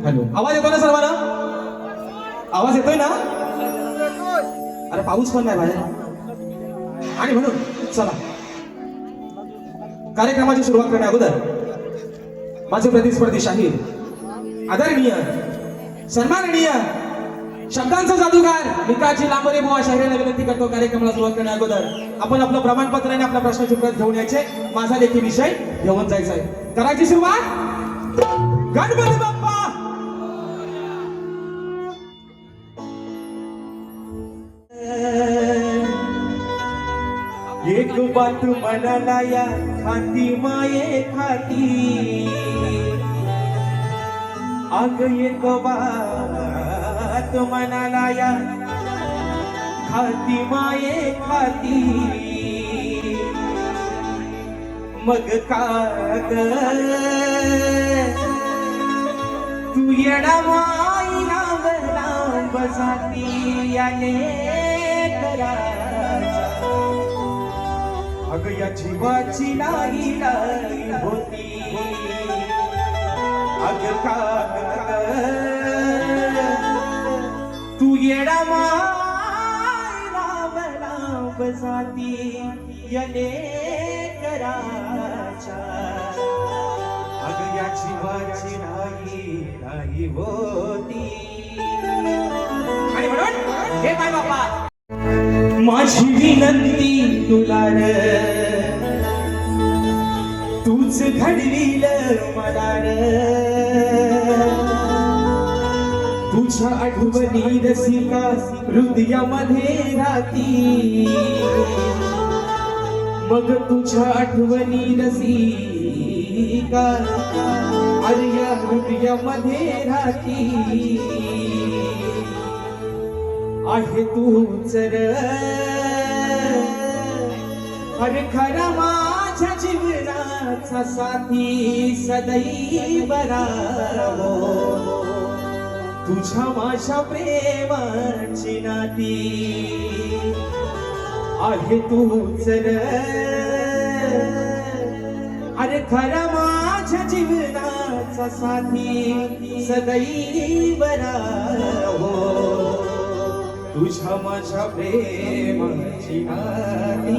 Hello, आवाज येतो ना सर्वांना? आवाज येतोय ना? अरे पाऊस पण नाही बाहेर. आणि म्हणून चला कार्यक्रमाची सुरुवात करण्या अगोदर माझे प्रतिस्पर्धी शाहीर, आदरणीय, सन्माननीय, शब्दांचा जादूगार मिकाजी लांबरे बुवा शाहिराला विनंती करतो, कार्यक्रमाला सुरुवात करण्या अगोदर आपण आपलं प्रमाणपत्र आणि आपल्या प्रश्नाची उत्तर घेऊन यायचे. माझा देखील विषय घेऊन जायचा आहे. करायची सुरुवात. गणपती बाप्पा. एक बात मनाला या खाती माये खाती, अग एक बात मनाला या खाती माये खाती, मग काग तू येडा माई लांब लांब जाती याने करायचा, अग या जीवाची नाही लाई होती, अग काग तू येडा माई लांब लांब जाती याने करायचा, अग या जीवाची नाही होती. आणि म्हणून हे काय बाप्पा, माझी विनंती तुला रे, तूच घडवील मला रे, तुझ्या आठवणी रसिका हृदयामध्ये राहती, मग तुझ्या आठवणी रसिका अर्या हृदयामध्ये राहती, आहे तूच रे अरे खरा माझ्या जीवनाचा साथी सदैव राहो, तुझ्या माझ्या प्रेमाची नाती, आहे तूच रे अरे खरा माझ्या जीवनाचा साथी सदैव राहो, तुझ्या माझ्या प्रेमाची नाती.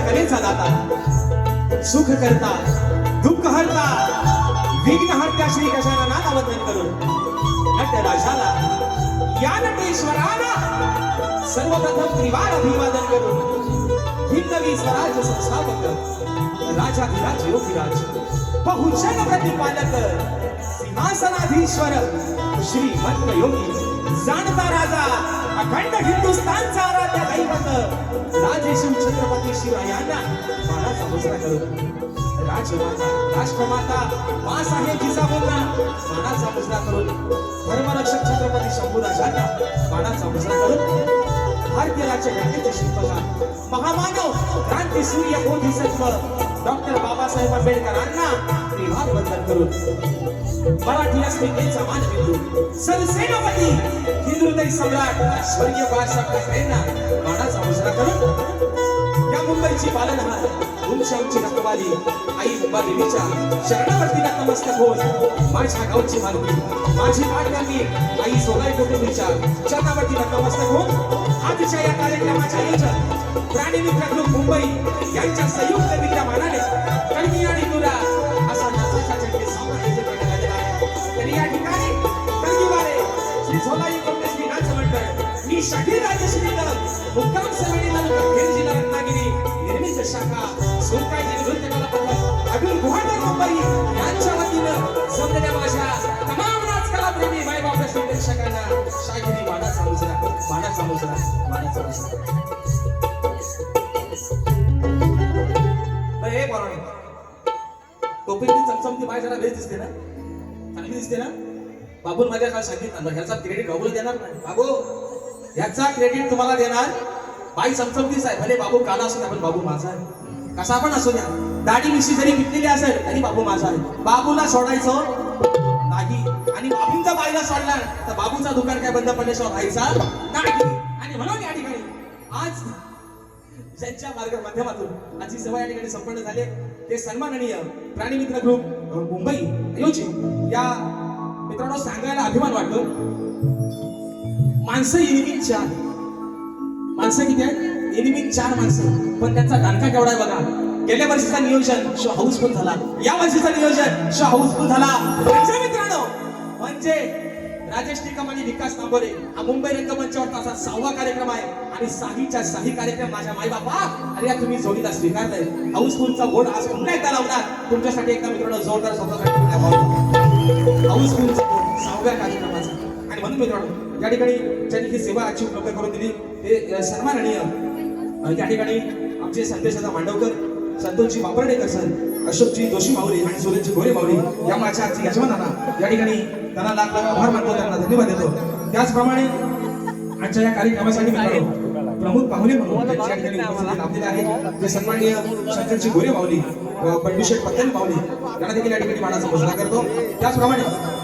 कलेचा दाता, सुख करता दुःख हरता विघ्न हरता श्री गजाननाला वंदन करून नटराजाला या नटेश्वराला सर्वप्रथम त्रिवार अभिवादन करून हिंदवी स्वराज्य संस्थापक राजाधिराज योगीराज बहुजन प्रतिपालक सिंहासनाधीश्वर श्रीमंत योगी जाणता राजा अखंड हिंदुस्थानचा आराध्य दैवत राजेशिव छत्रपती शिवरायांना मानाचा मुजरा करून राजमाता राष्ट्रमाता मासाहेब जिजाऊंना मानाचा मुजरा करून धर्मरक्षक छत्रपती शंभूराजांना मानाचा मुजरा करून भारतीय राज्यघटनेचे शिल्पकार महामानव क्रांती सूर्य बोधिसत्व डॉक्टर बाबासाहेब आंबेडकरांना त्रिवार वंदन करून मराठी अस्मितेचा मानबिंदू सरसेनापती हिंदुहृदय सम्राट स्वर्गीय बाळासाहेब ठाकरेंना मानाचा मुजरा करून या मुंबई जगाची पालनहार उंच उंच रखवाली आई अंबा देवीच्या शरणावरती नतमस्तक होऊन माझ्या गावची मालकी माझी पाठराखी आई सोलाई कुटुंबीच्या चरणावरती नतमस्तक होऊन आजच्या या कार्यक्रमाच्या आयोजक प्राणी मित्र ग्रुप मुंबई यांच्या संयुक्त विद्यमानाने कणकी आणि तुला असा नाचाचा चंडी सामना आयोजित करण्यात आलेला आहे. तरी या ठिकाणी कणकीवाले श्री सोलाई कुटुंबी नाच मंडळ मी शाहीर राजश्री मुक्काम समिती तालुका खेड जिल्हा रत्नागिरी निर्मित शाखा सोनकाळजी नृत्य कला पथक अब्दुल गुहागर मुंबई यांच्या वतीनं जमलेल्या माझ्या तमाम नाच कला प्रेमी माय बाप प्रेक्षकांना शाहिरी मानाचा मुजरा हे बोलावणे टोपीची चमचमती बाय जरा बेस दिसते ना चांगली दिसते ना बाबून माझ्या काल सांगितलं ह्याचा क्रेडिट बाबूला देणार नाही बाबू ह्याचा क्रेडिट तुम्हाला देणार बाई चमचमतीच आहे भले बाबू काला असू द्या पण बाबू माझा आहे कसा पण असू द्या दाढी मिशी जरी पिटलेली असेल तरी बाबू माझा आहे बाबूला सोडायचं नाही आणि बाबूंचा बाईला सोडला तर बाबूचा दुकान काय बंद पडल्याशिवाय व्हायचा नाही आणि म्हणून या ठिकाणी आज ज्यांच्या माध्यमातून आजची सभा या ठिकाणी संपन्न झाले ते सन्माननीय प्राणी मित्र ग्रुप मुंबई आयोजित या मित्रांनो सांगायला अभिमान वाटतो माणसं इनिमित 4 माणसं किती आहेत इनिमित 4 माणसं पण त्यांचा दानका केवढा आहे बघा गेल्या वर्षीचा नियोजन शो हाऊसफुल झाला या वर्षीचा नियोजन शो हाऊसफुल झाला म्हणजे मित्रांनो म्हणजे राजेश निकम आणि विकास तांबोरे हा मुंबई रंगमंचावरचा असा 6वा कार्यक्रम आहे आणि साहीच्या साही कार्यक्रम माझ्या माई बापा अरे तुम्ही जोडीला स्वीकारलाय हाऊसफुलचा बोर्ड आज पुन्हा एकदा लावणार तुमच्यासाठी एकदा मित्रांनो जोरदार हाऊसफुलचा बोर्ड 6व्या कार्यक्रमाचा आणि म्हणून मित्रांनो या ठिकाणी ज्यांनी ही सेवा आजची उपलब्ध करून दिली ते सन्माननीय या ठिकाणी आमचे संदेशदा मांडवकर संतोषजी वापर्डेकर सर अशोकजी जोशी माऊली आणि सुरेशजी गोरे माऊली या माझ्या आजच्या यजमानांना या ठिकाणी त्यांना लाख लाख आभार मानतो त्यांना धन्यवाद देतो त्याचप्रमाणे आजच्या या कार्यक्रमासाठी मित्रांनो प्रमुख पाहुणे म्हणून या ठिकाणी उपस्थित लाभलेले आहेत जे सन्माननीय शंकरजी गोरे माऊली पंडितशेठ पटेल माऊली यांना देखील या ठिकाणी मानाचा घोषणा करतो त्याचप्रमाणे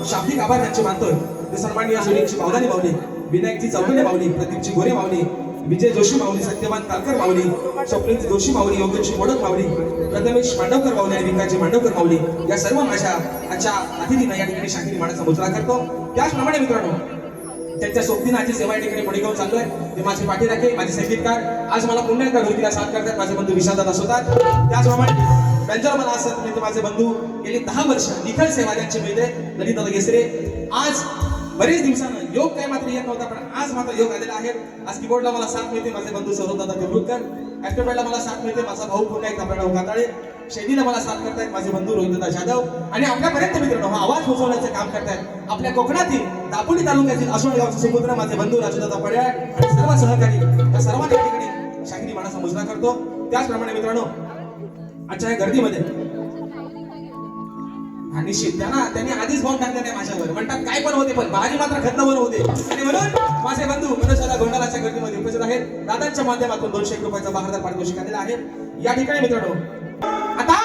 शाब्दिक आभार त्यांचे मानतोय ते सन्माननीय सुरेशजी बावदानी माऊली विनायकजी चौगुले माऊली प्रदीपजी गोरे माऊली विजय जोशी माऊली सत्यवान कालकर माऊली स्वप्नील जोशी माऊली योगेश मोडक माऊली प्रथमेश मांडवकर माऊली आणि विकासजी मांडवकर माऊली या सर्व माझ्या आजच्या अतिथींना या ठिकाणी शाहिरी मानाचा मुजरा करतो त्याचप्रमाणे मित्रांनो त्यांच्या सोबतीनाची सेवा या ठिकाणी पुढे घेऊन चाललोय ते माझे पाठीराखे माझे संगीतकार आज मला पुन्हा एकदा ढोलकीला साथ करतात माझे बंधू विशादात असतात त्याचप्रमाणे त्यांच्यावर मला असं म्हणजे माझे बंधू गेली 10 वर्ष निखळ सेवा त्यांची मिळते ललिता गेसरे आज बरेच दिवसानं योग काय मात्र येत नव्हता पण आज मात्र योग आलेला आहे आज कीबोर्डला मला साथ मिळते माझे बंधू सौरभदादा देवरुखकर ऍक्टरपॅडला मला साथ मिळते माझा भाऊ पुन्हा एकदा प्रणव काताळे शैलीला मला साथ करतायत माझे बंधू रोहितदा जाधव आणि आपल्यापर्यंत मित्रांनो हा आवाज पोहोचवण्याचं काम करतायत आपल्या कोकणातील दापोली तालुक्यातील आसोळगावचे सुपुत्र माझे बंधू राजूदादा पड्याळ आणि सर्व सहकारी या सर्वांना या ठिकाणी शाहिरी मानाचा मुजरा करतो त्याचप्रमाणे मित्रांनो आजच्या या गर्दीमध्ये आणि त्यांनी आधीच बॉम्ब टाकले नाही माझ्यावर म्हणतात काय पण होते पण भाजी मात्र खतनावर होते आणि म्हणून माझे बंधू मनोजदादा गोंडालाच्या गर्दीमध्ये उपस्थित आहेत दादांच्या माध्यमातून 201 रुपयाचा बहारदार पारितोषिक आलेला आहे या ठिकाणी मित्रांनो आता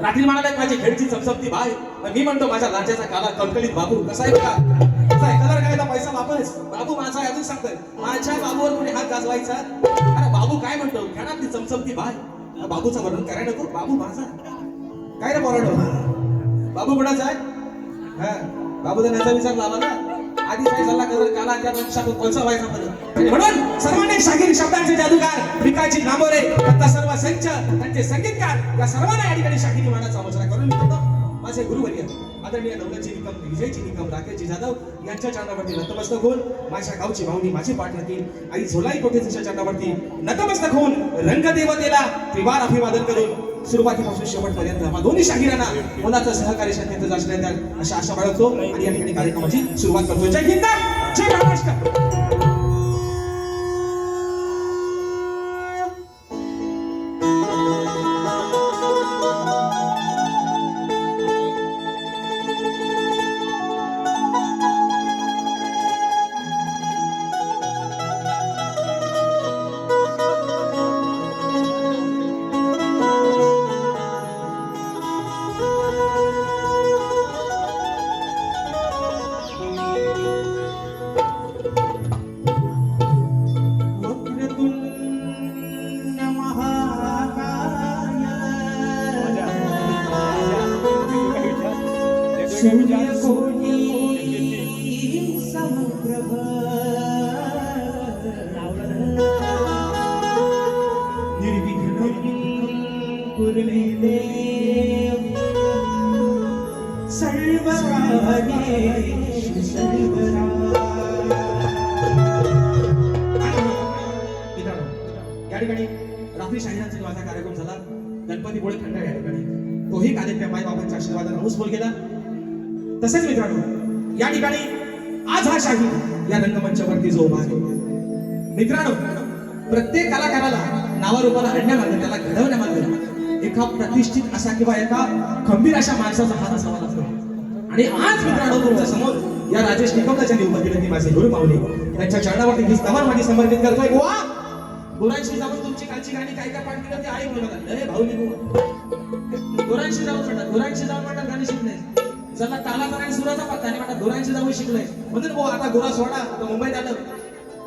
रात्री म्हणाले माझी खेडची चमचमती बाय मी म्हणतो माझ्या राज्याचा काला कलकलीत बाबू कसा आहे बघा कसा आहे कलर करायचा पैसा वापस बाबू माझा अजून सांगतोय माझ्या बाबूवर कोणी हात गाजवायचा अरे बाबू काय म्हणतो खेळातली चमचमती बाय बाबूचं वर्णन करायला नको बाबू माझा काय रे बोराडो बाबू कुणाचा आहे हा बाबू त्याचा विचार लावा ना आधी काय झाला कलर काला त्या कोणचा व्हायचा म्हणून सर्वांनी शाहीर शब्दांचे जादूगार विकासजी नामोरे आता सर्व संच त्यांचे संगीतकार या सर्वांना या ठिकाणी शाहिरी मानाचा मुजरा करून मिळतो माझे गुरुवर्य आदरणीय नवलजी निकम विजयजी निकम राकेशजी जाधव यांच्या चरणावरती नतमस्तक होऊन माझ्या गावची माऊली माझी पाठ राखील आई झोलाई कोठेच्या चरणावरती नतमस्तक होऊन रंगदेवतेला त्रिवार अभिवादन करून सुरुवातीपासून शेवटपर्यंत आम्हा दोन्ही शाहिरांना मुलाचं सहकार्य शक्यता असल्यानंतर अशा आशा बाळगतो आणि या ठिकाणी कार्यक्रमाची सुरुवात करतो जय हिंद जय महाराष्ट्र सूर्यकोटी समप्रभ निर्विघ्न कुर्मे देव सर्वकार्येषु सर्वदा. मित्रांनो, या ठिकाणी रात्री शाहिरांचा माझा कार्यक्रम झाला. गणपतीपुळे खंडाळा या ठिकाणी तोही कार्यक्रम आई बाबांच्या आशीर्वादाने हाऊसफुल गेला. तसेच मित्रांनो, या ठिकाणी आज हा शाहीर या रंगमंचावरती जो उभा आहे, मित्रांनो, प्रत्येक कलाकाराला नावारूपाला आणण्यामागे, त्याला घडवण्यामागे एका प्रतिष्ठित असा किंवा एका खंबीर अशा माणसाचा हात असावा लागतो. आणि आज मित्रांनो, तुमच्या समोर या राजेश निकमला ज्यांनी उभं केलं ती माझे गुरु माऊली, त्यांच्या चरणावरती ही स्तवन माझी समर्पित करतोय. वा गुरांशी जाऊन तुमची कालची गाणी काय काय पाठ केलं ते आहे बोलत लय भाऊ निघू. गुरांशी जाऊन म्हणतात, गुरांशी जाऊन म्हणतात गाणी शिकले. चला तालाचा आणि सुराचा पत्ता आणि म्हणतात गुरांशी जाऊन शिकलंय म्हणून भाऊ आता गुरा सोडा, आता मुंबईत आलं,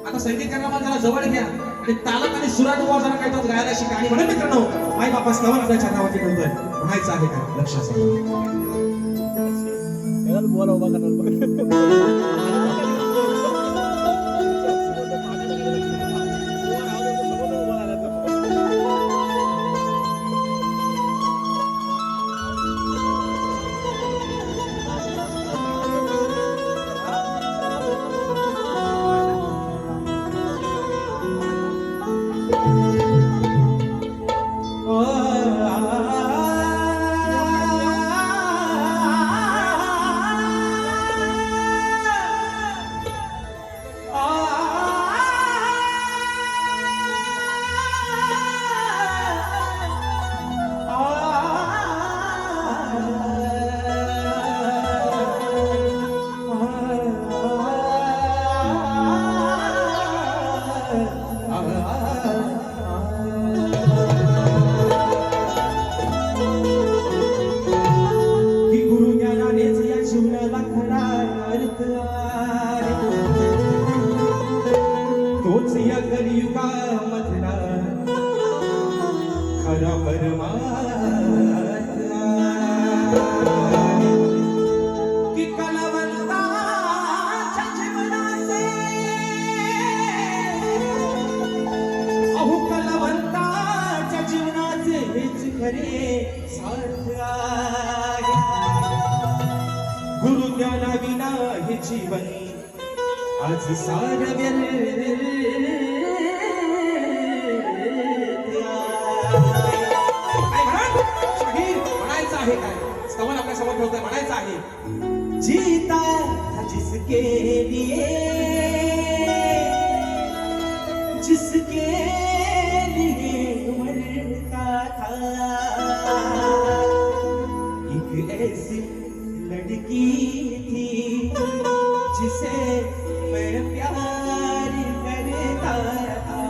आता संगीत करण्याला जरा जवळ घ्या आणि तालात आणि सुरात उभा जरा काय तर गायला शिका. आणि म्हणून मित्रांनो, आई बापा स्तवन आपल्या चरणावरती ठेवतोय. म्हणायचं आहे का लक्षात बोला उभा करणार. तोच या कलियुगामधला खरा परमात्मा की कलावंताच्या जीवनाचे अहो कलावंताच्या जीवनाचे हेच खरे सार्थ आहे. गुरु ज्ञानाविना हे जीवन आज सार म्हणायचं आहे काय स्तवन आपल्या समोर ठेवतोय. म्हणायचं आहे जीता जिसके लिए मरता था एक ऐसी लड़की थी जिसे मैं प्यार करता था.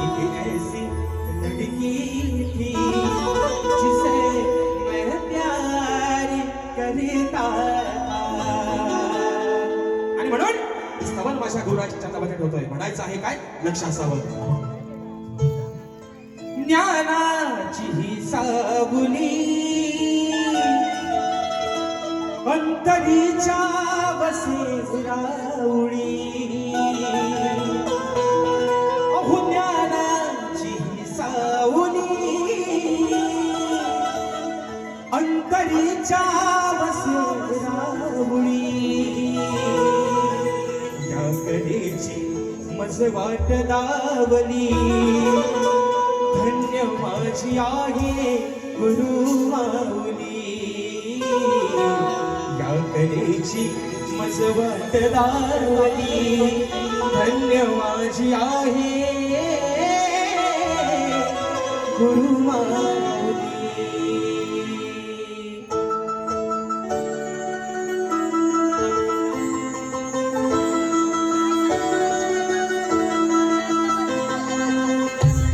एक ऐसी लड़की थी जिसे मैं प्यार करता था. आणि म्हणून स्तवन भाषा गुरुराच्या चरणामध्ये ठेवतोय. म्हणायचं आहे काय लक्ष असावं. ज्ञानाची ही सावली अंतरीच्या वसे राऊळी अहो ज्ञानाची सावली अंतरीच्या वसे राऊळी या कलेची मज वाट दावली. धन्य माझी आहे गुरु माऊली या कलेची मज वाट दावली. धन्य माझी आहे गुरु माऊली.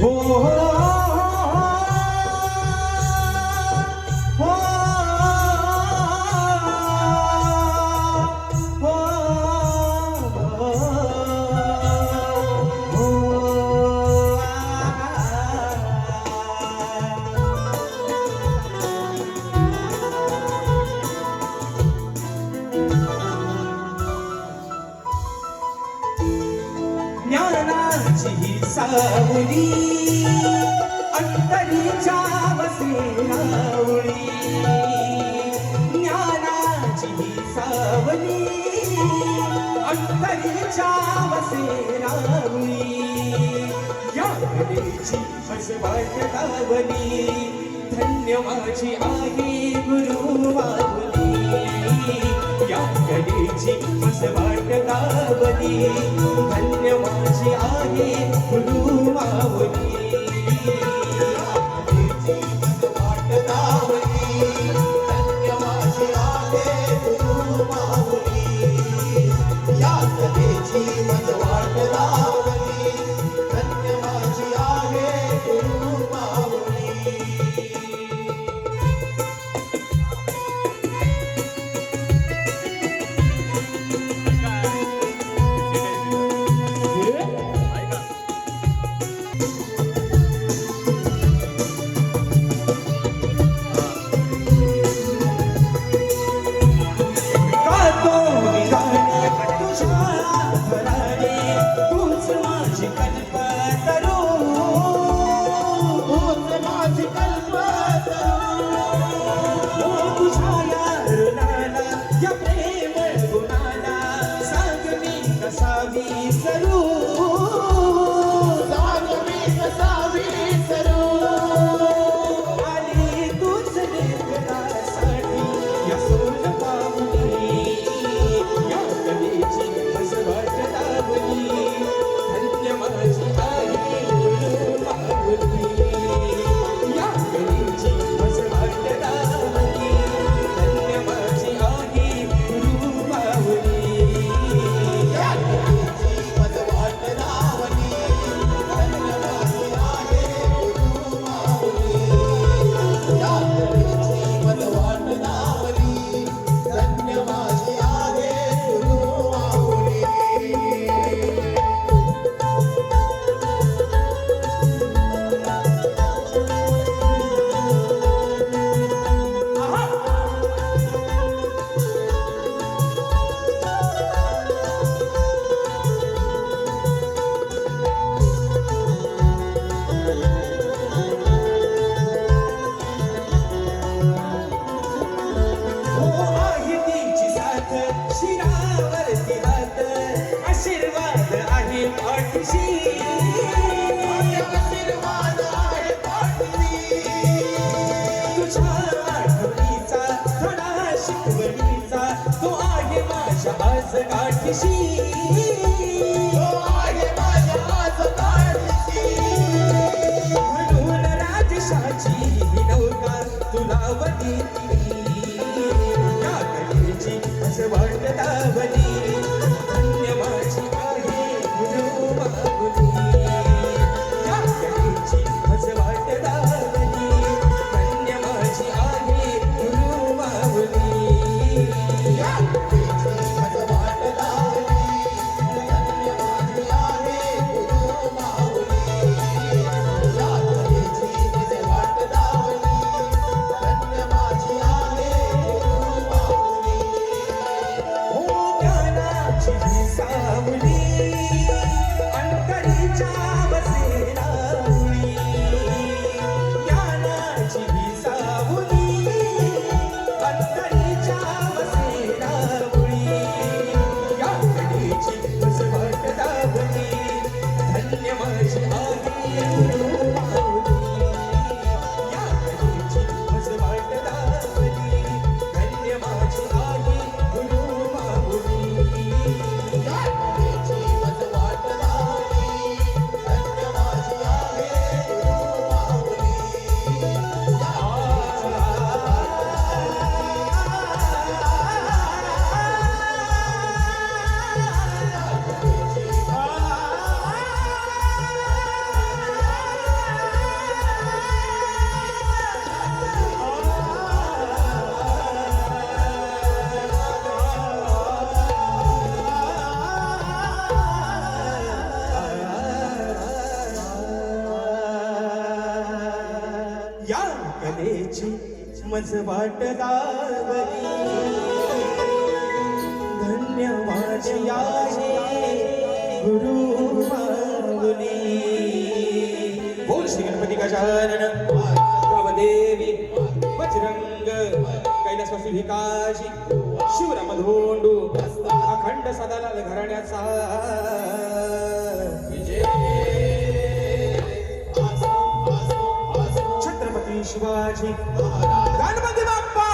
हो सावली अंतरीच्या वसेरावळी ज्ञानाची ही सावली अंतरीच्या वसेरावळी या कलेची हसवाट लावली धन्य माझी आहे गुरु माऊली या कलेची हसवाट लावली धन्य माझी आहे गुरु माऊली म्हणून राजशाची विनवता तुलावली या कलेची हसवाट लावली धन्य माझी आहे गुरु माऊली या कलेची हसवाट लावली धन्य माझी आहे गुरु माऊली या कलेची हसवाट लावली धन्य माझी आहे गुरु माऊली या कलेची हसवाट लावली धन्य माझी आहे गुरु माऊली हो ज्ञानाची ही सावली अंतरीच्या वसेरावळी ज्ञानाची ही सावली अंतरीच्या वसेरावळी या कलेची हसवाट लावली धन्य माझी आहे गुरु माऊली या कलेची हसवाट लावली धन्य माझी आहे गुरु माऊली या कलेची हसवाट लावली धन्य माझी आहे गुरु या कलेची मजवाट लावली धन्य माझी आहे गुरु माऊली गजानन देवी बजरंग कैलासवासी भिकाजी शिवराम धोंडू अखंड सदालाल घराण्याचा छत्रपती शिवाजी गणपती बाप्पा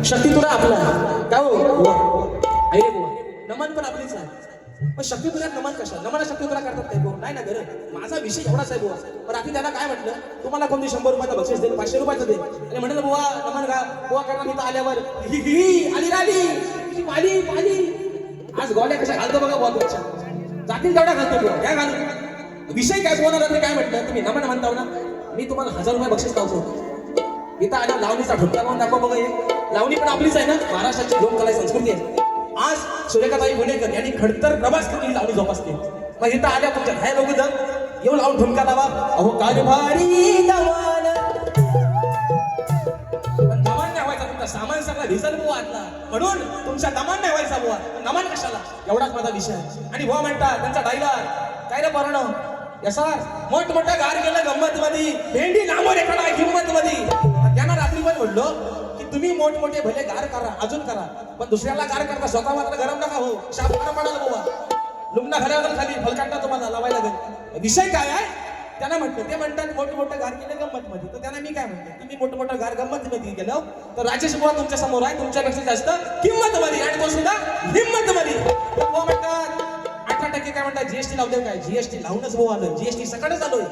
शक्ती तुला आपला का हो आई रे बुवा नमन पण आपलीच आहे पण शक्ती तुला नमन कशा नमन शक्ती तुला करतात काय बुवा नाही ना गरज माझा विषय एवढाच आहे बुवा पण आधी त्याला काय म्हटलं तुम्हाला कोणती 100 रुपयाचं बक्षीस दे 500 रुपयाचं दे आणि म्हटलं बुवा नमन का बुवा करणार इथं आल्यावर आली राली पाली पाली आज गोळ्या कशा घालतो बघा बुवा तुमच्या जातील तेवढा घालतो बुवा काय घालू विषय काय बोलणार काय म्हटलं तुम्ही नमन म्हणताव ना मी तुम्हाला 1000 रुपये बक्षीस लावतो इथं आल्या लावणीचा ढोकळा लावून दाखव बघा एक लावणी पण आपलीच आहे ना महाराष्ट्राची लोककला संस्कृती आहे आज सूर्यकाताई गुन्हेकर यांनी खडतर प्रवास करून ही लावणी जोपासते मग इथं आल्या तुमच्या ह्या लोक जण येऊन लावून ठुमका लावा अहो कारभारी दवान पण दमान नाही व्हायचा तुमचा सामान सगळा भिजल बुवा आतला म्हणून तुमच्या दमान नाही व्हायचा बुवा नमान कशाला एवढाच माझा विषय आहे आणि बुवा म्हणतात त्यांचा डायलॉग काय रे परण यसा मोठमोठा गार गेलं गंमत मध्ये भेंडी लांबवर एखादा हिंमत मध्ये त्यांना रात्री पण म्हणलो की तुम्ही मोठमोठे भले गार करा अजून करा पण दुसऱ्याला गार करता स्वतः मात्र गरम नका हो शापना पडाल बुवा लुगना घाल्यावर खाली फलकांना तुम्हाला लावायला लागेल विषय काय आहे त्यांना म्हटलं ते म्हणतात मोठमोठं गार केलं गंमत मध्ये तर त्यांना मी काय म्हणतो तुम्ही मोठमोठं गार गंमत मध्ये गेलो तर राजेश बुवा तुमच्या समोर आहे तुमच्यापेक्षा जास्त किंमत मध्ये आणि तो सुद्धा हिंमत मध्ये बुवा म्हणतात 18% काय म्हणतात जीएसटी लावते काय जीएसटी लावूनच बुवा आलं जीएसटी सकाळच आलोय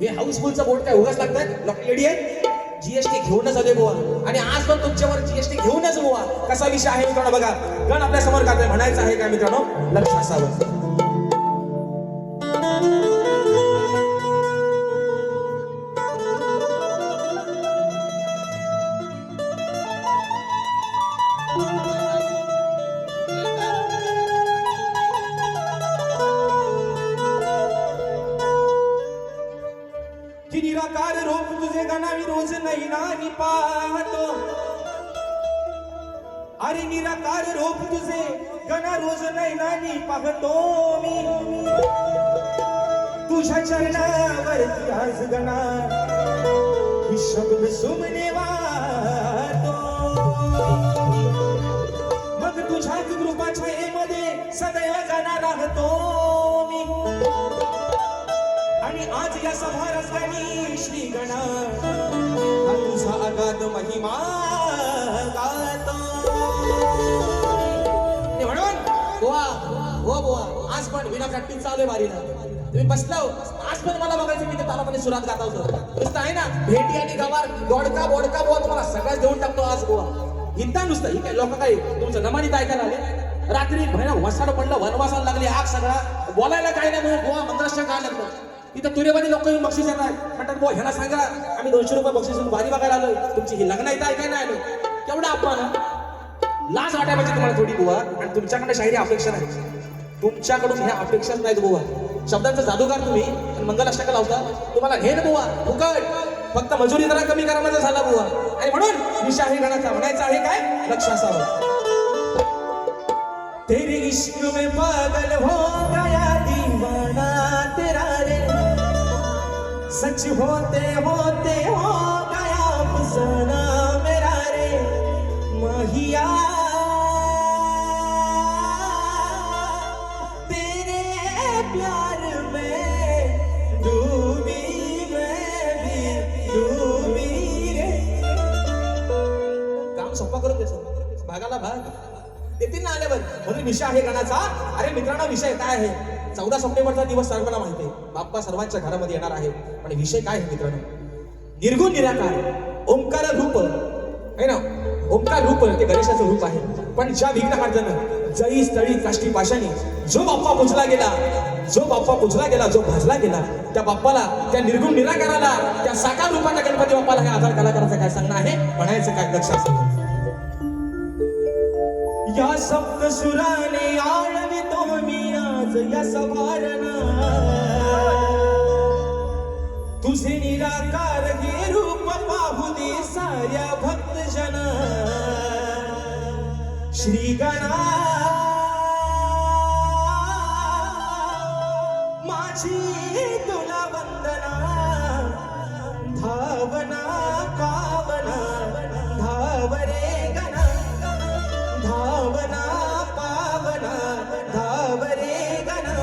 हे हाऊसफुलचं बोर्ड काय उगाच लागतात लॉक लेडी आहे जीएसटी घेऊनच आले बुवा आणि आज पण तुमच्यावर जीएसटी घेऊनच बुवा कसा विषय आहे मित्रांनो बघा गण आपल्या समोर काय म्हणायचं आहे का मित्रांनो लक्ष असावं की निराकार रूप तुझे गणावी रोज नाही नानी पाहतो अरे निराकार रूप तुझे गणा रोज नाही नानी पाहतो मी तुझ्या चरणावरती आज गणा ही शब्द सुमने वाहतो मग तुझ्या कृपाच्या मध्ये सदैव गणा राहतो मी आणि आज या सभा रंगानी श्री गणा हा तुझा अगाध महिमा गातो म्हणून बुवा हो बुवा आज पण विना प्रॅक्टिस चालू आहे वारीला तुम्ही बसलाव आज पण मला बघायचं मी ते तालापणे सुरात गाता होतो नुसतं आहे ना भेटी आणि गवार दोडका बोडका बुवा तुम्हाला सगळ्याच देऊन टाकतो आज बुवा हिंदा नुसतं ही काय लोक काही तुमचं नमानीत ऐकायला आले रात्री भयानक वसाड पडलं वनवासाला लागली आग सगळा बोलायला काय नाही म्हणून बुवा मंत्राष्ट काय लागलं इथं तुरेवादी लोक येऊन बक्षीस येतात म्हणतात बुवा ह्याला सांगा आम्ही 200 रुपये बक्षीस वारी बघायला आलोय तुमची ही लग्न इथं ऐकायला आलो केवढा अपमान लाज वाटायला पाहिजे तुम्हाला थोडी बुवा आणि तुमच्याकडे शाहिरी अपेक्षा नाही तुमच्याकडून ह्या अपेक्षाच नाहीत बुवा शब्दांचा जादूगार तुम्ही मंगलाष्टक लावता तुम्हाला हे ना बुवा फुकट फक्त मजुरी जरा कमी करा माझा झाला बुवा आणि म्हणून विषय आहे गणाचा म्हणायचं आहे काय लक्ष असावं तेरे इश्क में पागल हो गया दीवाना तेरा रे, सच होते होते हो गया अफसाना मेरा रे माहिया, तेरे प्यार में डूबी मैं भी डूबी रे. काम सोपा करून द्यायचं, भागाला भाग येतील ना आल्यावर. म्हणून विषय आहे गाण्याचा. अरे मित्रांनो, विषय काय आहे? 14 सप्टेंबरचा दिवस सर्वांना माहिती आहे, बाप्पा सर्वांच्या घरामध्ये येणार आहे. पण विषय काय आहे मित्रांनो? निर्गुण निराकार ओंकार रूप आहे ना, ओंकार रूप ते गणेशाचं रूप आहे. पण ज्या विघ्नहर्त्यानं जई स्थळी काष्टी पाशाने जो बाप्पा पूजला गेला, जो बाप्पा पूजला गेला, जो भाजला गेला, त्या बाप्पाला, त्या निर्गुण निराकाराला, त्या साकार रूपाच्या गणपती बाप्पाला हे आधार कलाकाराचं काय सांगणं आहे, म्हणायचं काय लक्षात. या सप्त सुराने आळवितो मी आज या सवारणा, तुझे निराकार हे रूप पाहू दे साऱ्या भक्त जना. श्री गणा माझी तुला वंदना, धावना पावना धावरे गणा, धावना पावना धावरे गणा.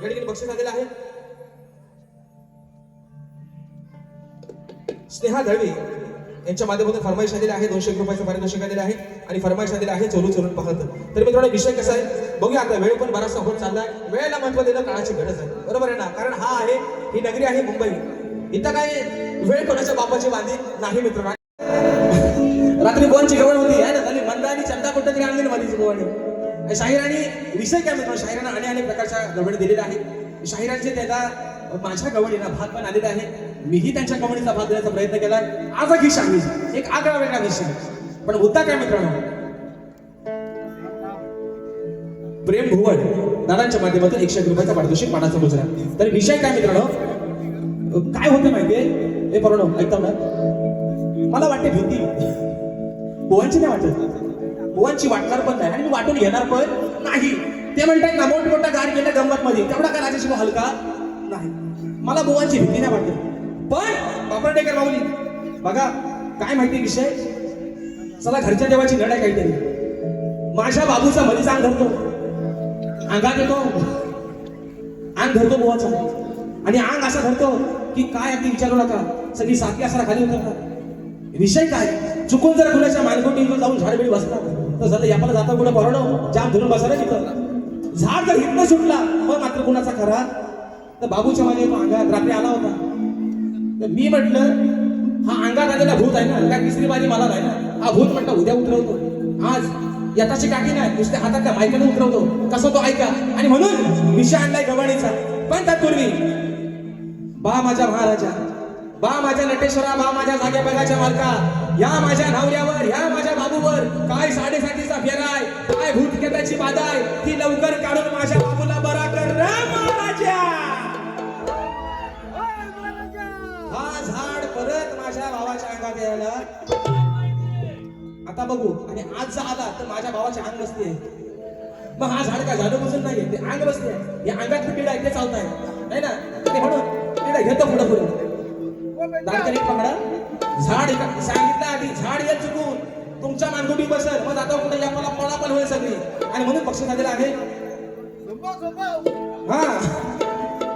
या ठिकाणी बक्षीस आलेलं आहे स्नेहा दळवी यांच्या माध्यमातून फरमाईश आलेली आहे 200 रुपयाचं पारितोषिक आलेलं आहे आणि फरमाईश आलेलं आहे चोरून चोरून पाहत. तर मित्रांनो विषय कसा आहे बघूया आता. वेळ पण बराचसा होत चाललाय. वेळेला महत्व देणं काळाची गरज आहे, बरोबर आहे ना. कारण हा आहे ही नगरी आहे मुंबई. इथं काय वेळ कोणाच्या बापाची बांधी नाही मित्रांनो. रात्री बोनची गवळ होती आहे ना, झाली मंद आणि चंदा कुठं तरी आणली मधीची गोवाणी. शाहिरांनी विषय काय मित्रांनो, शाहिरांना अनेक प्रकारच्या गवळी दिलेल्या आहे. शाहिरांचे त्याला माझ्या गवळीला भाग पण आलेला आहे. मीही त्यांच्या गवळीचा भाग देण्याचा प्रयत्न केलाय. आज ही शाहिरी एक आगळा वेगळा विषय. पण मुद्दा काय मित्रांनो, प्रेम भुवड दादांच्या माध्यमातून 101 रुपयाचा पारितोषिक मानाचा मुजरा. तर विषय काय मित्रांनो, काय होतं माहितीये हे परणो ऐकता ना, मला वाटते भीती बुवांची नाही वाटत, बुवांची वाटणार पण नाही आणि मी वाटून घेणार पण नाही. ते म्हणतात ना मोठमोठा गाड गेल्या गंमत मध्ये तेवढा काय राजाशिव हलका नाही. मला बुवांची भीती नाही वाटत. पण बापरडेकर माऊली बघा काय माहिती विषय, चला घरच्या देवाची लढाई काहीतरी. माझ्या बाबूचा मधीच अंग धरतो, अंगात येतो, अंग धरतो बुवाचा आणि अंग असा धरतो की काय अगदी विचारू नका, सगळी साथी असा खाली उतरतात. विषय काय, चुकून जर कुणाच्या मानकोटीवर जाऊन झाडबिडी बसला तर झालं याला जाता कुठं परवडो जाम धरून बसायला तिथं. झाड जर हितनं सुटला मग मात्र कुणाचा खरा, तर बाबूच्या माझ्या तो अंगात रात्री आला होता. तर मी म्हटलं हा अंगात आलेला भूत आहे ना, काय तिसरी बाजी मला नाही ना, हा भूत म्हटलं उद्या उतरवतो. आज याताची काठी नाही नुसत्या हातात त्या मायकाने उतरवतो, कसं तो ऐका. आणि म्हणून विषय आणलाय गवाणीचा. पण तत्पूर्वी बा माझ्या महाराजा, बा माझ्या नटेश्वरा, बा माझ्या जागे बघाच्या मालका, या माझ्या नवऱ्यावर, या माझ्या बाबूवर काय 7.5चा फेराय, काय भूत केताची बाधाय, ती लवकर काढून माझ्या बाबूला बरा कर रे महाराजा. हा झाड परत माझ्या भावाच्या अंगात यायला आता बघू. आणि आज जर आला तर माझ्या भावाचे अंग बसते. मग हा झाड काय झाडं बसून नाही, ते अंग बसते. या अंगात किडा आहे ते चालताय नाही ना, ते म्हणून किडा घेतो पुढे पुढे दारकरी पकडा. झाड सांगितलं आधी झाड या चुकून तुमच्या मानगुटी बसल, मग आता कुठे याला पळा पण होईल सगळी. आणि म्हणून पक्ष झालेला आहे. हा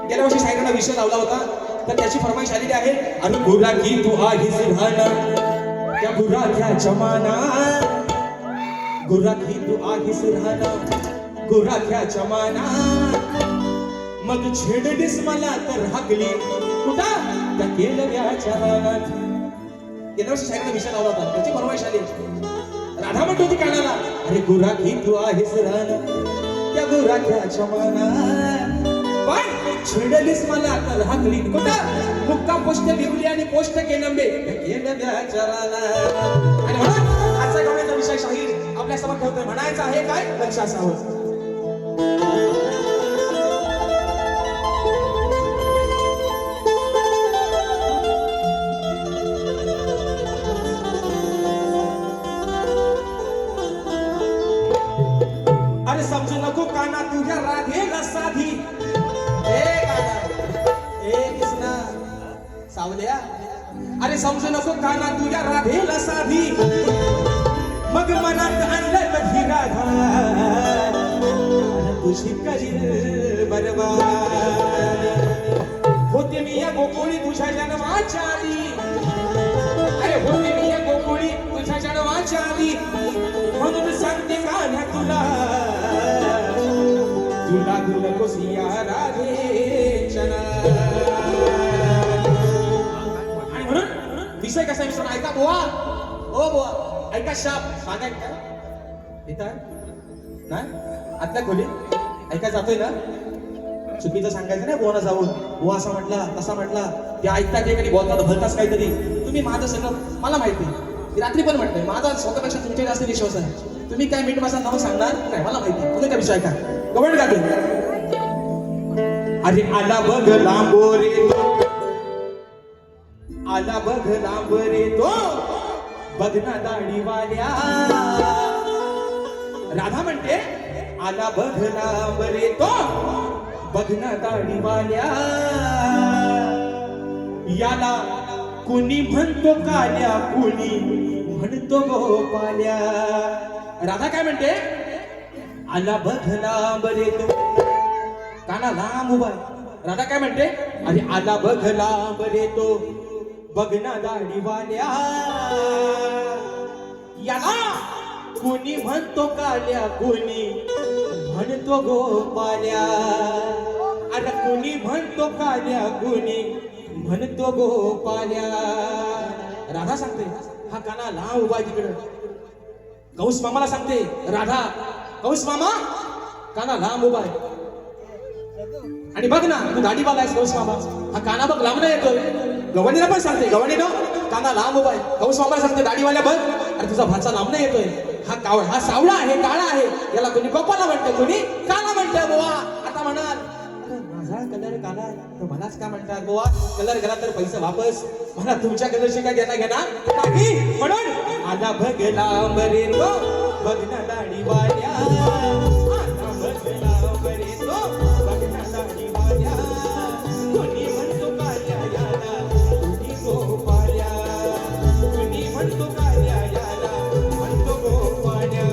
गेल्या वर्षी शाहिरांना विषय लावला होता तर त्याची फरमाईश आलेली आहे. अरे गुरा की तू आही सिरहाना क्या गुरा क्या जमाना, गुरा की तू आही सिरहाना गुरा क्या जमाना, मग छेडलीस मला तर हाकली कुठं त्या केलव्याच्या रानात. गेल्या वर्षी शाहिरांना विषय लावला होता त्याची फरमाईश आली. राधा म्हणत होती कानाला, अरे गुरा की तू आहेस राना त्या गुराख्या जमाना, पण छेडलीस मला तर हाकली कुठं मुक्का पोस्ट बिवली आणि पोस्ट केलंबे केलव्याच्या रानात. आणि म्हणून आजचा गाण्याचा विषय शाहीर आपल्या समोर ठेवतोय. म्हणायचं आहे काय, लक्ष असावं. अरे समजू नको काना तुझ्या राधेला साधी, कृष्णा सावल्या. अरे समजू नको काना तुझ्या राधेला साधी, मग मनात आणलं कधी राधा तुझी करील बरबाद. होते मी या गोकुळी तुझ्या जन्माच्या आधी, अरे होते मी या गोकुळी तुझ्या जन्माच्या आधी, म्हणून सांगते कान्या तुला तुला नकोस या राधेच्या. आणि म्हणून विषय कसा विषय ऐका बुवा, ओ बुवा ऐका शाप सांगा काय इथं नाही आतल्या खोली ऐका जातोय ना, चुकीचं सांगायचं नाही बुवाना जाऊन बुवा असा म्हटला तसा म्हटला, ते ऐकतात एक आणि बोलतात भलताच काहीतरी. तुम्ही माझं सगळं मला माहिती, रात्री पण म्हटलंय माझा स्वतःपेक्षा तुमच्या जास्त विश्वास आहे. तुम्ही काय मीठ मसाला नाव सांगणार नाही मला माहिती. तुम्ही काय विषय का गवण गाते. अरे आला बघ लांबोरे तो, आला बघ लांबरे तो बघना दाढीवाल्या. राधा म्हणते आला बघ लांबरे तो बघना दाढीवाल्या, याला कुणी म्हणतो काल्या कुणी म्हणतो गोपाल्या. राधा काय म्हणते, आला बघ लांबरे तो, काना काना लांब उभा आहे. राधा काय म्हणते, अरे आला बघ लांब रे तो बघना दाढीवाल्या, याला कुणी म्हणतो काल्या, कुणी म्हणतो गोपाल्या. अरे कुणी म्हणतो काल्या, कुणी म्हणतो गोपाल्या. राधा सांगते हा काना लांब उभा आहे तिकडं. कंस मामाला सांगते राधा, कंस मामा काना लांब उभा आहे. आणि बघ ना तू दाढीवाला आहेस कंस मामा, हा काना बघ लांब येतोय. गवाणीला पण सांगते, गवाणीनं काना लांब उभा आहे. कंस मामाला सांगते दाढीवाल्या बघ, अरे तुझा भाचा लांब येतोय. हा सावळा आहे, काळा आहे, याला कोणी गोपाला म्हणतं, कोणी काला म्हणतं. बुवा आता म्हणाल माझा कलर काला आहे तर मलाच का म्हणतात बुवा, कलर गेला तर पैसे वापस, मला तुमच्या कलरशी काय घेणं नाही. म्हणून आला बघ लांब रे तो बघना दाढीवाल्या, आला बघ लांब रे तो बघना दाढीवाल्या. कोणी म्हणतो काल्या याला, कोणी गोपाल्या, कोणी म्हणतो काल्या याला, म्हणतो गोपाल्या.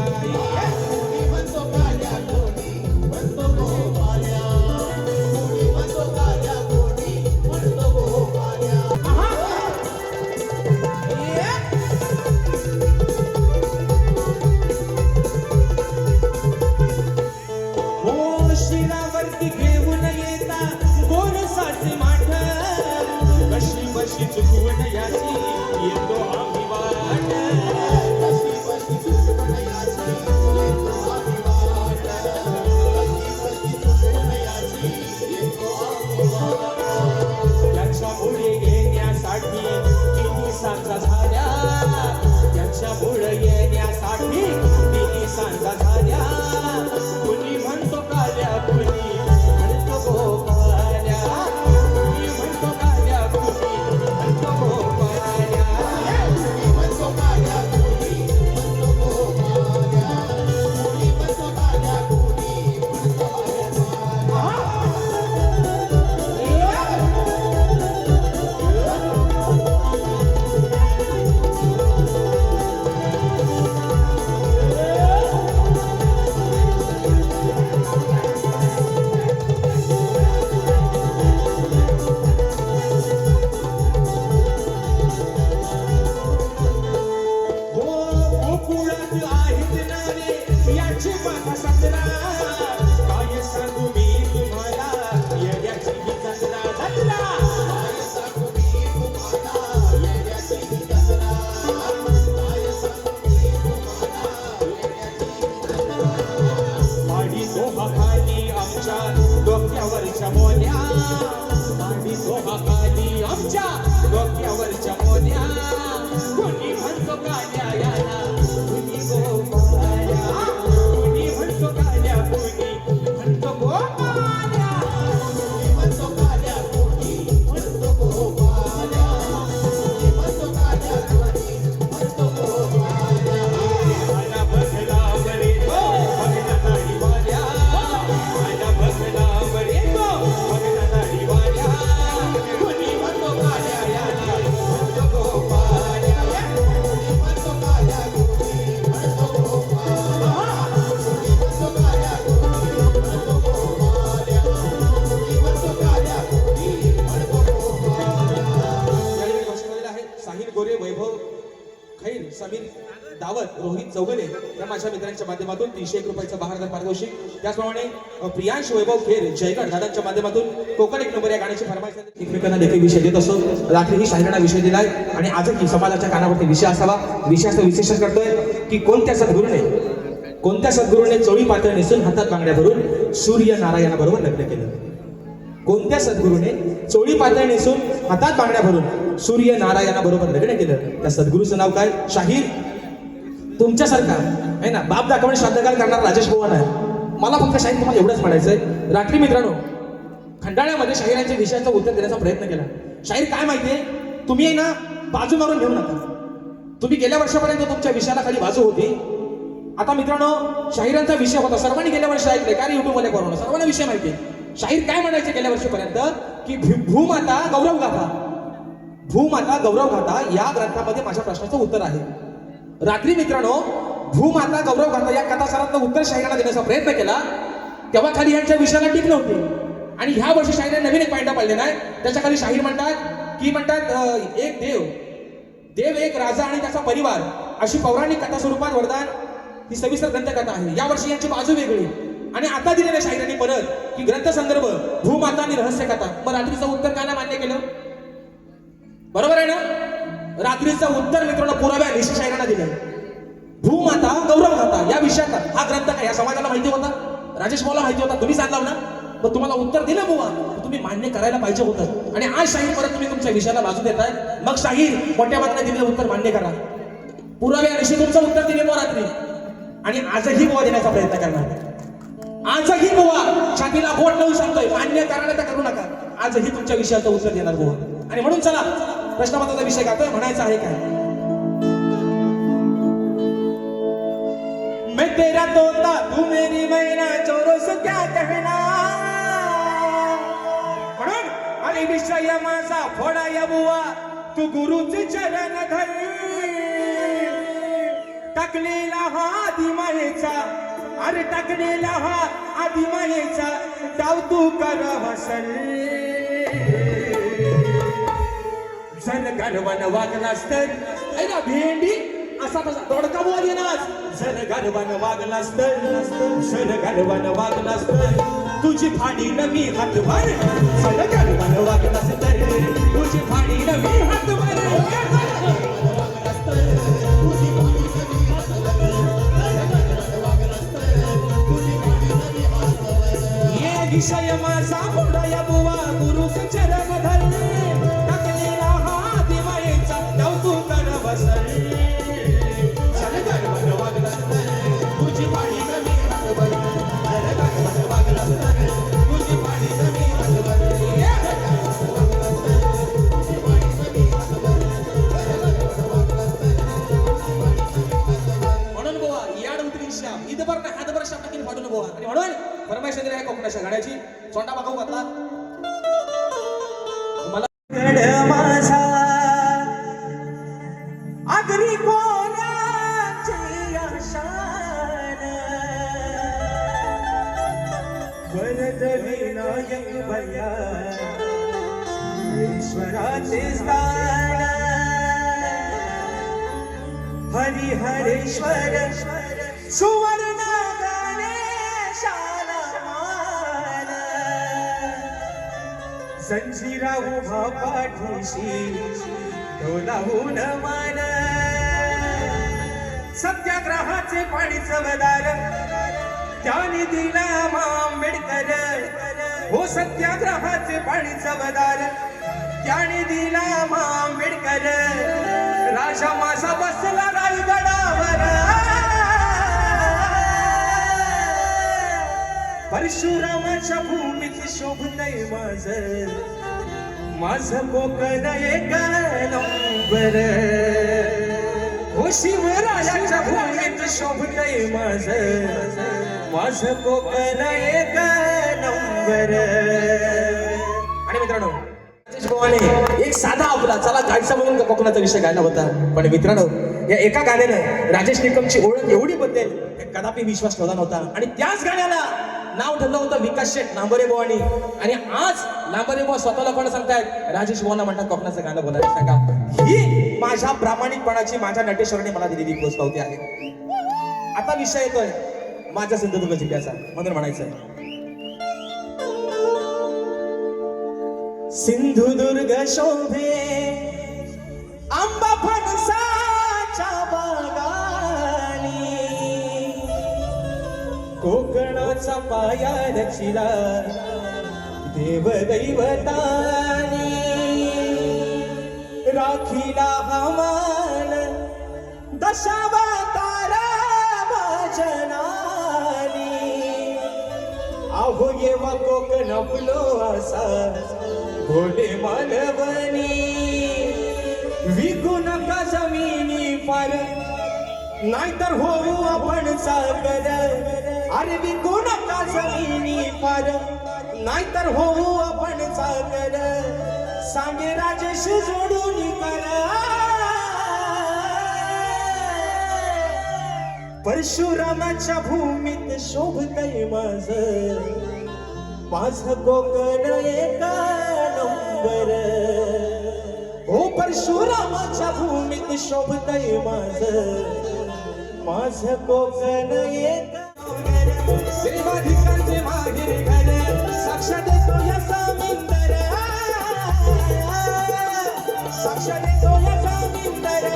कोणी म्हणतो काल्या, कोणी म्हणतो गोपाल्या, कोणी म्हणतो काल्या, कोणी म्हणतो गोपाल्या. हो शिरावरती घेऊन येता गोरसाचे माठ, कशी बशी चुकवून याची येतो आम्ही वाट. कशी बशी चुकवून याची येतो आम्ही वाट, कशी बशी चुकवून याची येतो आम्ही वाट. त्याच्यामुळे येण्यासाठी किती सांजा झाल्या, त्याच्यामुळे येण्यासाठी किती सांजा झाल्या. कुणी म्हणतो काल्या, कुणी म्हणतो गोपाल्या, कुणी म्हणतो काल्या, कुणी म्हणतो गोपाल्या, कुणी म्हणतो काल्या, कुणी म्हणतो गोपाल्या, कुणी म्हणतो काल्या, कुणी म्हणतो गोपाल्या. डोक्यावरच्या मोन्या, मांडी सोहा खाली आमच्या डोक्यावरच्या मोन्या. कोणी म्हणतो काल्या याला, कोणी गोपाल्या, कोणी म्हणतो काल्या, कोणी म्हणतो गोपाल्या, कोणी म्हणतो काल्या, कोणी म्हणतो गोपाल्या, कोणी म्हणतो काल्या, कोणी म्हणतो गोपाल्या. आला बघला बरे तो बघना दाढीवाल्या, आला बघला बरे तो बघना दाढीवाल्या. कोणी म्हणतो काल्या याला, म्हणतो गोपाल्या, कोणी म्हणतो काल्या, कोणी म्हणतो गोपाल्या, कोणी म्हणतो काल्या, कोणी म्हणतो गोपाल्या, कोणी म्हणतो काल्या, कोणी म्हणतो गोपाल्या. यावेळी भाषणामध्ये आहे साहिल गोरे, वैभव खैर, समीर दावत, रोहित चौगले या माझ्या मित्रांच्या माध्यमातून 301 रुपयाचं बहारदार पारितोषिक. त्याचप्रमाणे प्रियांश वैभव खेर जयगड दादांच्या माध्यमातून कोकण एक नंबर या गाण्याची फरमाईश एकमेकांना देखील विषय देत असतो. रात्री ही शाहिरांना विषय दिलाय आणि आजही समाजाच्या कानावरती विषय असावा. विषयाचं विशेषण करतोय की कोणत्या सद्गुरूने चोळी पातळ नेसून हातात बांगड्या भरून सूर्य नारायणाबरोबर लग्न केलं. कोणत्या सद्गुरूने चोळी पातळ नेसून हातात बांगड्या भरून सूर्य नारायणाबरोबर लग्न केलं? त्या सद्गुरूचं नाव काय? शाहीर तुमच्यासारखा आहे ना, बाप दाखवणे श्राद्धकाल करणारा राजेश भवन आहे. मला फक्त शाहीर तुम्हाला एवढंच म्हणायचंय. रात्री मित्रांनो खंडाळ्यामध्ये शाहिरांच्या विषयाचं उत्तर देण्याचा प्रयत्न केला. शाहीर काय माहितीये, तुम्ही आहे ना बाजू मारून घेऊ नका. तुम्ही गेल्या वर्षापर्यंत तुमच्या विषयाला खाली बाजू होती. आता मित्रांनो शाहिरांचा विषय होता, सर्वांनी गेल्या वर्षी ऐकलंय का रे युट्यूबमध्ये करून, सर्वांना विषय माहितीये. शाहीर काय म्हणायचे गेल्या वर्षीपर्यंत की भूमाता गौरव गाथा, भूमाता गौरव गाथा या ग्रंथामध्ये माझ्या प्रश्नाचं उत्तर आहे. रात्री मित्रांनो भूमाता गौरव गाथा या कथासारातलं उत्तर शाहिरांना देण्याचा प्रयत्न केला, तेव्हा खाली यांच्या विषयाला टीप नव्हती. आणि ह्या वर्षी शाहीर नवीन एक पॉइंट पाहिलेला आहे. त्याच्या खाली शाहीर म्हणतात एक देव एक राजा आणि त्याचा परिवार अशी पौराणिक कथा स्वरूपात वरदान ही सविस्तर ग्रंथकथा आहे. या वर्षी यांची बाजू वेगळी आणि आता दिलेल्या शाहिरांनी परत की ग्रंथ संदर्भ भूमाता आणि रहस्य कथा. मग रात्रीचं उत्तर का नाही मान्य केलं? बरोबर आहे ना? रात्रीचं उत्तर मित्रांनो पुराव्या निशी शाहिरांना दिलं. भूमाता गौरव गाथा या विषयात हा ग्रंथ काय या समाजाला माहिती होता? राजेश भाऊला माहिती होता, तुम्ही सांगला ना. मग तुम्हाला उत्तर दिलं बुवा, तुम्ही मान्य करायला पाहिजे होतं. आणि आज शाहीर परत तुम्ही तुमच्या विषयाला बाजू देताय. मग शाहीर मोठ्या मानाने दिलेलं उत्तर मान्य करा. पुराव्या निशी तुमचं उत्तर दिले बुवा रात्री आणि आजही बुवा देण्याचा प्रयत्न करणार. आजही बुवा छातीला बोट लावून सांगतोय मान्य करायला तर करू नका. आजही तुमच्या विषयाचं उत्तर देणार बुवा. आणि म्हणून चला प्रश्नपत्राचा विषय गातोय. म्हणायचं आहे काय? मैं तेरा तोता तू मेरी मैना चोरों से क्या कहना. म्हणून आणि विषय माझा फोडा या बुवा तू गुरुचे चरण धर. टाकलेला हा आदिमायेचा अरे टाकलेला हा आदिमायेचा डाव तू कर हसल. जन गर्वन वागलास तर ऐना भेंडी असा तसा दोडका बुवा देणार. जन गर्वन वागलास तर जन गर्वन वागलास तर तुझी फाडी नवी हातवर. जन गर्वन वागलास तर तुझी फाडी नवी हातवर. विषय माझा मोडा या बुवा गुरुचे चरण धरले. टाकलेला हा दिवाळीचा कौतुक कर बसल. जनगणमन वागलास तर तुझी पाणी कमी हातवर. जनगणमन वागलास तर तुझी पाणी कमी हातवर. म्हणून बुवा याड उतरीशा इदबर ना हातभर शब्द किती फाडून बुवा. आणि म्हणून फरमाईश दिली आहे कोकणाच्या गाण्याची. सोंडा बघाऊ घातला मला माझा आगरी कोणाची आशान. वरद विनायक भया ईश्वराचे स्थान. हरिहरेश्वर सुवर्ण संजीरा उभा पाठीशी डोलावून मान. सत्याग्रहाचे पाणी चवदार त्याने दिला आंबेडकर. हो सत्याग्रहाचे पाणी चवदार त्याने दिला आंबेडकर. राजा माझा बसला रायगडावर. परशुरामाच्या भूमीत शोभतय माझं कोकण एक नंबर. हो शिवरायाच्या भूमीत शोभतय माझं कोकण एक नंबर. आणि मित्रांनो राजेश भावाने एक साधा आपला चला गायचा म्हणून कोकणाचा विषय गायला होता. पण मित्रांनो या एका गाण्यानं राजेश निकमची ओळख एवढी बदलेल कदापि विश्वास ठेवला नव्हता. आणि त्याच गाण्याला नाव ठरलं होतं विकास शेठ लांबरे बुवानी. आणि आज लांबरे बुवा स्वतःला कोण सांगतायत? राजेश बुवांना म्हणतात कोकणाचं गाणं बोलायला सांगा. ही माझ्या प्रामाणिकपणाची माझ्या नटेश्वराने मला दिलेली पोचपावती आहे. आता विषय येतोय माझ्या सिंधुदुर्ग जिल्ह्याचा. म्हणून म्हणायचं सिंधुदुर्ग शोभे आंबा फणसाच्या बागानी. कोकणाचा पाया रचिला देव दैवतानी. राखीला हवान दशावतारा भजनानी. अहो येवा कोकण फुलो असा बोले मालवणी. विकू नका जमिनी फार नाहीतर होऊ आपण सागर. अरे विकू नका जमिनी फार नाहीतर होऊ आपण सागर. सांगे राजेश जोडून करा. परशुरामाच्या भूमीत शोभतय माझं कोकण एका नंबर ओ परशुरामाच्या भूमीत शोभतय माझं कोकण एका देवाधिकांचे माहेर घर साक्षात देतो या सामिंदर साक्षात देतो या सामिंदर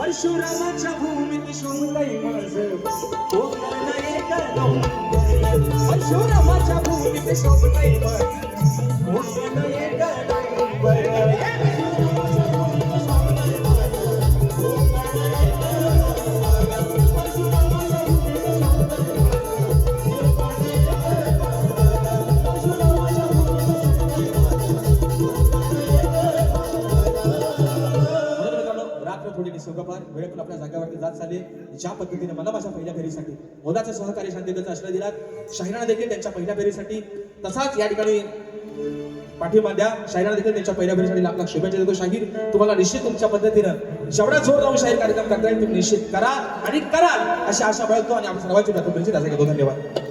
परशुरामाच्या भूमीत शोभतय माझं कोकण एक नंबर परशुरामाच्या भूमीत शोभतय माझं कोकण एक नंबर थोडी निसर्गपार वेळ पण आपल्या जागेवरती जात चालली ज्या पद्धतीने मला माझ्या पहिल्या फेरीसाठी मोलाचं सहकार्य शांततेचा आश्रय दिलात शाहिरांना देखील त्यांच्या पहिल्या फेरीसाठी तसाच या ठिकाणी पाठिंबा द्या शाहिरांना देखील त्यांच्या पहिल्या फेरीसाठी आपला शुभेच्छा देतो शाहीर तुम्हाला निश्चित तुमच्या पद्धतीनं जेवढा जोर लावून शाहीर कार्यक्रम करता येईल तुम्ही निश्चित करा आणि कराल अशी आशा बाळगतो आणि आपण सर्वांची प्रथम परिचय घेतो धन्यवाद